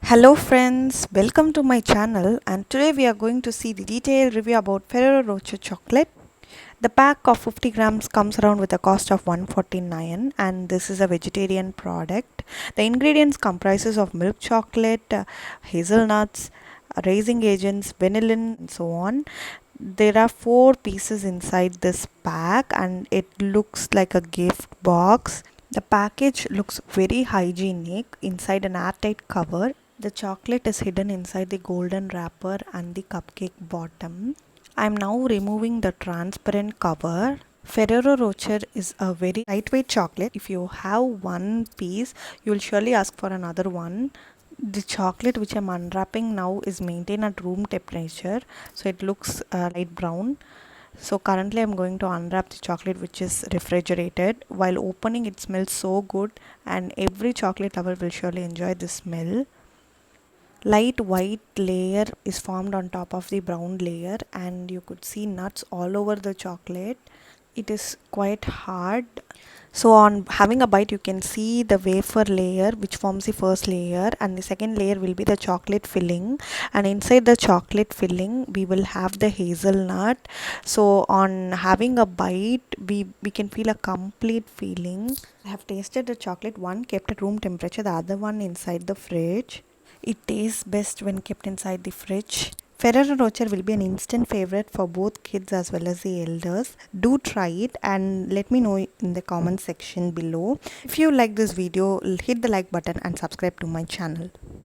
Hello friends, welcome to my channel, and today we are going to see the detailed review about Ferrero Rocher chocolate. The pack of 50 grams comes around with a cost of 149, and this is a vegetarian product. The ingredients comprises of milk chocolate, hazelnuts, raising agents, vanillin and so on. There are 4 pieces inside this pack and it looks like a gift box. The package looks very hygienic inside an airtight cover. The chocolate is hidden inside the golden wrapper and the cupcake bottom. I am now removing the transparent cover. Ferrero Rocher is a very lightweight chocolate. If you have one piece, you will surely ask for another one. The chocolate which I'm unwrapping now is maintained at room temperature, so it looks light brown. So currently I'm going to unwrap the chocolate which is refrigerated. While opening, it smells so good, and every chocolate lover will surely enjoy the smell. Light white layer is formed on top of the brown layer, and you could see nuts all over the chocolate. It is quite hard. So on having a bite, you can see the wafer layer which forms the first layer, and the second layer will be the chocolate filling, and inside the chocolate filling we will have the hazelnut. So on having a bite, we can feel a complete feeling. I have tasted the chocolate, one kept at room temperature, the other one inside the fridge. It tastes best when kept inside the fridge. Ferrero Rocher will be an instant favorite for both kids as well as the elders. Do try it and let me know in the comment section below. If you like this video, hit the like button and subscribe to my channel.